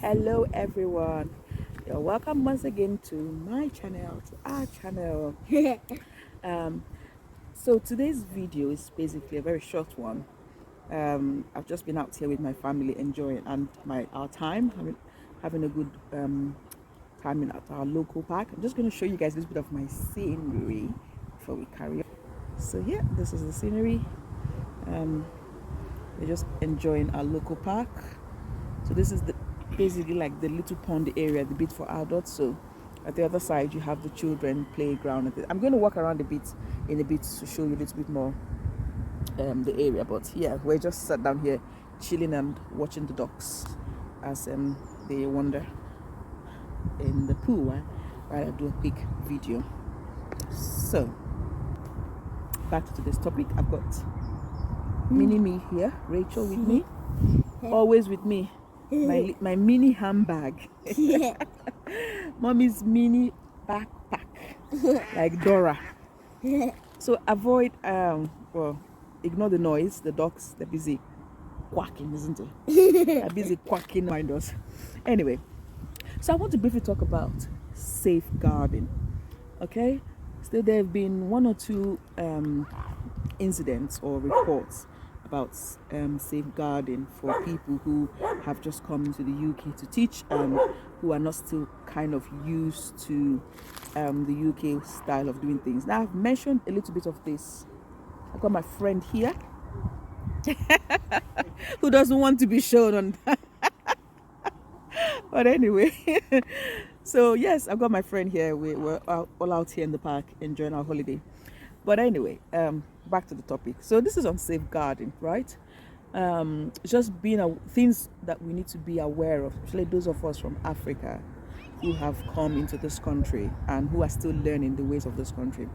Hello everyone, you're welcome once again to my channel, to our channel. um so today's video is basically a very short one. I've just been out here with my family enjoying and our time having a good time at our local park. I'm just going to show you guys a little bit of my scenery before we carry on. So yeah, this is the scenery. We're just enjoying our local park. So this is basically like the little pond area, the bit for adults. So at the other side you have the children playground. I'm going to walk around a bit to show you a little bit more the area. But yeah, we're just sat down here chilling and watching the ducks as they wander in the pool while I do a quick video. So back to today's topic. I've got mini me here, Rachel with me, always with me. My mini handbag. Mommy's mini backpack, like Dora. So avoid ignore the noise. The dogs, they're busy quacking, isn't it? They're busy quacking behind us. Anyway, so I want to briefly talk about safeguarding. Okay, so there have been one or two incidents or reports about safeguarding for people who have just come into the UK to teach and who are not still kind of used to the UK style of doing things. Now I've mentioned a little bit of this. I've got my friend here who doesn't want to be shown on but anyway, so yes, I've got my friend here. We're all out here in the park enjoying our holiday. But anyway, back to the topic. So this is on safeguarding, right? Just being things that we need to be aware of, especially those of us from Africa who have come into this country and who are still learning the ways of this country.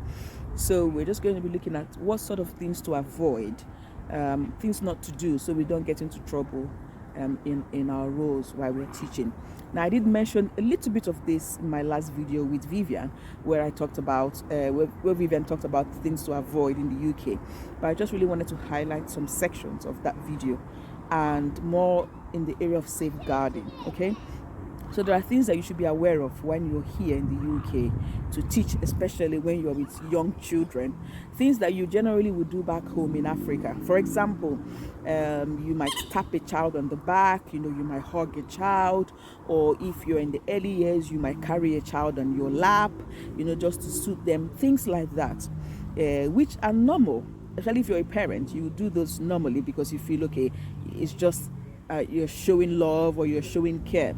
So we're just going to be looking at what sort of things to avoid, things not to do, so we don't get into trouble in our roles while we're teaching. Now I did mention a little bit of this in my last video with Vivian, where I talked about where Vivian talked about things to avoid in the UK, but I just really wanted to highlight some sections of that video and more in the area of safeguarding. Okay, so there are things that you should be aware of when you're here in the UK to teach, especially when you're with young children. Things that you generally would do back home in Africa. For example, you might tap a child on the back, you might hug a child, or if you're in the early years, you might carry a child on your lap, just to suit them. Things like that, which are normal. Especially if you're a parent, you do those normally because you feel, okay, it's just you're showing love or you're showing care.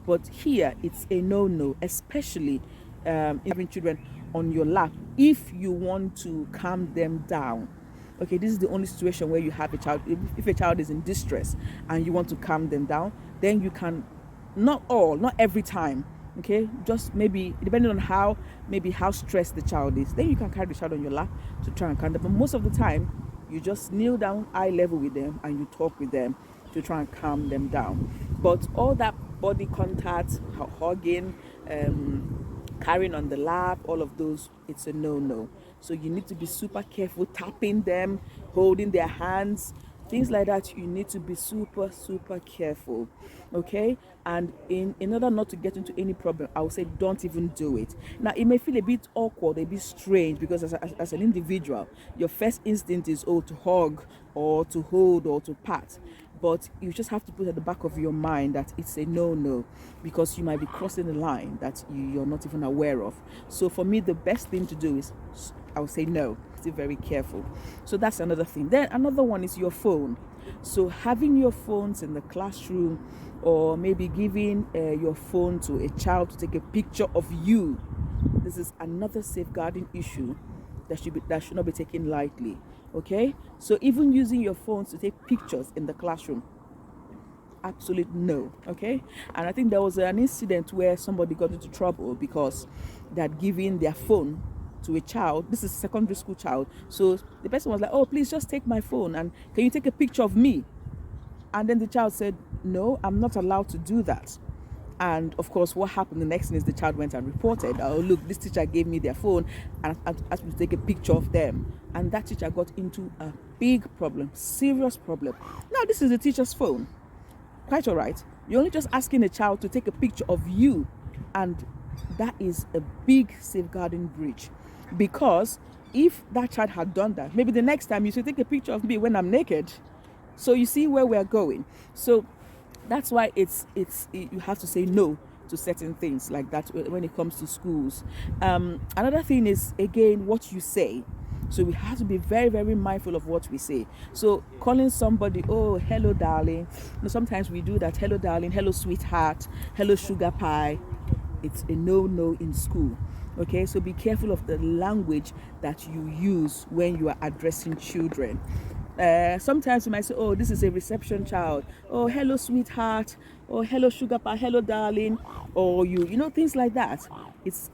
But here it's a no-no, especially having children on your lap if you want to calm them down. Okay, this is the only situation where you have a child. If a child is in distress and you want to calm them down, then you can, not every time, okay, just maybe depending on how stressed the child is, then you can carry the child on your lap to try and calm them. But most of the time you just kneel down eye level with them and you talk with them to try and calm them down. But all that body contact, hugging, carrying on the lap, all of those, it's a no-no. So you need to be super careful, tapping them, holding their hands, things like that. You need to be super careful, okay? And in order not to get into any problem, I would say don't even do it. Now it may feel a bit awkward, a bit strange, because as an individual, your first instinct is to hug or to hold or to pat. But you just have to put at the back of your mind that it's a no-no, because you might be crossing a line that you're not even aware of. So for me, the best thing to do is, I would say no. Still very careful. So that's another thing. Then another one is your phone. So having your phones in the classroom, or maybe giving your phone to a child to take a picture of you, this is another safeguarding issue that should not be taken lightly. Okay, so even using your phones to take pictures in the classroom, absolute no. Okay, and I think there was an incident where somebody got into trouble because they had given their phone to a child. This is a secondary school child. So the person was like, oh, please just take my phone and can you take a picture of me? And then the child said, no, I'm not allowed to do that. And of course, what happened the next thing is the child went and reported, oh look, this teacher gave me their phone and asked me to take a picture of them. And that teacher got into a big problem, serious problem. Now this is the teacher's phone, quite all right, You're only just asking a child to take a picture of you, and that is a big safeguarding breach. Because if that child had done that, maybe the next time you should take a picture of me when I'm naked. So you see where we're going. So that's why you have to say no to certain things like that when it comes to schools. Another thing is, again, what you say. So we have to be very, very mindful of what we say. So calling somebody, oh, hello, darling. Sometimes we do that. Hello, darling. Hello, sweetheart. Hello, sugar pie. It's a no in school. Okay, so be careful of the language that you use when you are addressing children. Sometimes you might say, oh, this is a reception child. Oh, hello, sweetheart. Or hello, sugar pie. Hello, darling. Or things like that. It's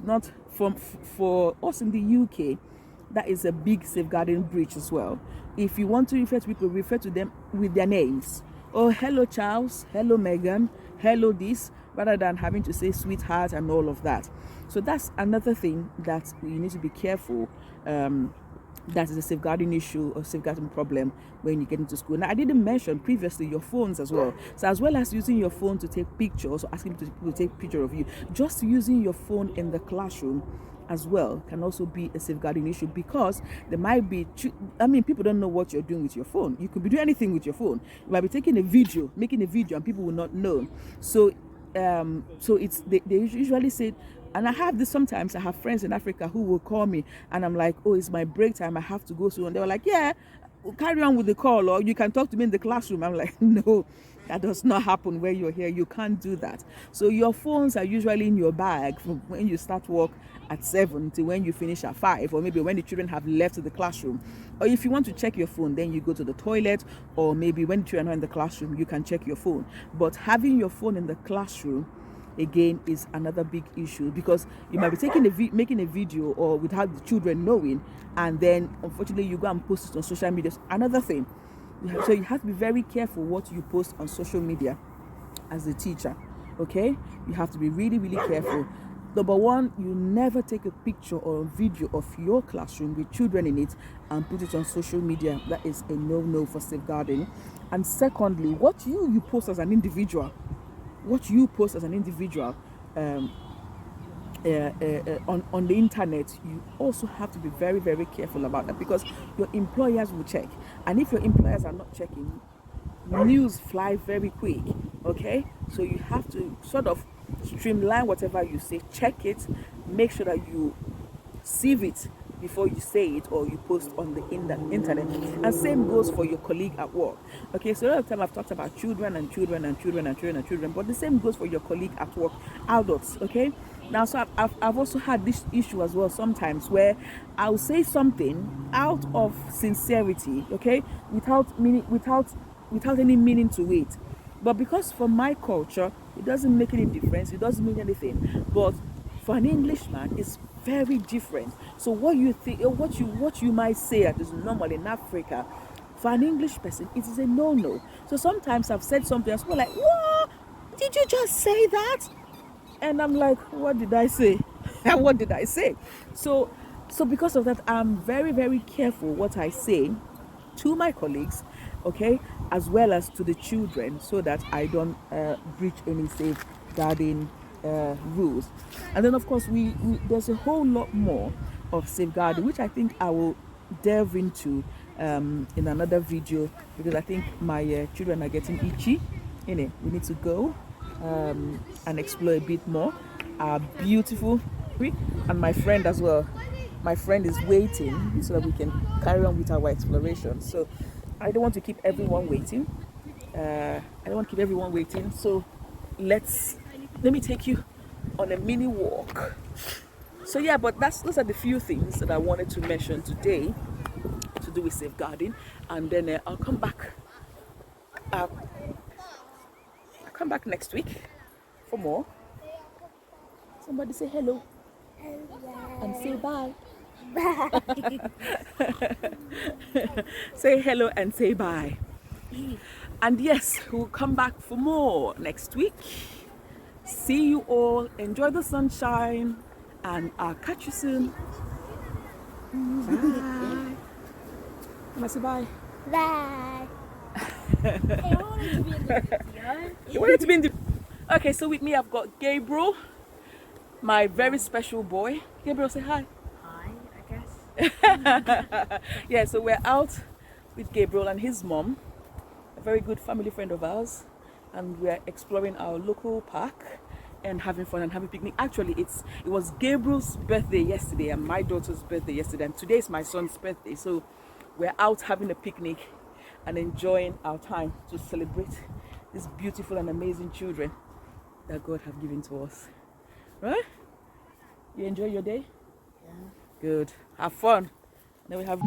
not for us in the UK. That is a big safeguarding breach as well. If you want to refer to people, refer to them with their names. Oh, hello, Charles. Hello, Megan. Hello, this, rather than having to say sweetheart and all of that. So that's another thing that you need to be careful. That is a safeguarding issue or safeguarding problem when you get into school. Now, I didn't mention previously your phones as well. So as well as using your phone to take pictures or asking people to take a picture of you, just using your phone in the classroom as well can also be a safeguarding issue, because there might be, people don't know what you're doing with your phone. You could be doing anything with your phone. You might be taking a video, making a video, and people will not know. So it's they usually say, and I have this sometimes. I have friends in Africa who will call me, and I'm like, oh, it's my break time, I have to go soon. And they were like, yeah, carry on with the call, or you can talk to me in the classroom. I'm like, no, that does not happen where you're here. You can't do that. So your phones are usually in your bag from when you start work at 7 to when you finish at 5, or maybe when the children have left the classroom. Or if you want to check your phone, then you go to the toilet, or maybe when the children are in the classroom, you can check your phone. But having your phone in the classroom, again, is another big issue, because you might be making a video or without the children knowing, and then unfortunately you go and post it on social media. Another thing, so you have to be very careful what you post on social media as a teacher. Okay, you have to be really, really careful. Number one, you never take a picture or a video of your classroom with children in it and put it on social media. That is a no for safeguarding. And secondly, what you post as an individual, on the internet, you also have to be very, very careful about that, because your employers will check, and if your employers are not checking, news fly very quick. Okay, so you have to sort of streamline whatever you say, check it, make sure that you sieve it before you say it or you post on the internet. And same goes for your colleague at work. Okay, so a lot of time I've talked about children, but the same goes for your colleague at work, adults. Okay, now, so I've also had this issue as well sometimes, where I'll say something out of sincerity, okay, without any meaning to it. But because for my culture, it doesn't make any difference, it doesn't mean anything. But for an Englishman, it's very different. So what you think, what you might say that is normal in Africa, for an English person, it is a no. So sometimes I've said something, and people are like, what? Did you just say that? And I'm like, what did I say? What did I say? So because of that, I'm very, very careful what I say to my colleagues, okay, as well as to the children, so that I don't breach any safeguarding rules. And then of course there's a whole lot more of safeguarding, which I think I will delve into in another video, because I think my children are getting itchy. We need to go and explore a bit more. Beautiful, and my friend as well. My friend is waiting so that we can carry on with our exploration. So I don't want to keep everyone waiting. So let me take you on a mini walk. So yeah, but those are the few things that I wanted to mention today to do with safeguarding, and then I'll come back. I'll come back next week for more. Somebody say hello. Hello. And say bye. Bye. Say hello and say bye. And yes, we'll come back for more next week. See you all. Enjoy the sunshine, and I'll catch you soon. Bye. Can I say bye? Bye. Hey, I wanted to be in the video. You wanted to be in the... Okay, so with me I've got Gabriel, my very special boy. Gabriel, say hi. Hi, I guess. Yeah, so we're out with Gabriel and his mom, a very good family friend of ours, and we're exploring our local park and having fun and having picnic. Actually, it was Gabriel's birthday yesterday and my daughter's birthday yesterday, and today is my son's birthday. So we're out having a picnic and enjoying our time to celebrate these beautiful and amazing children that God have given to us. Right? You enjoy your day? Yeah. Good. Have fun. Then we have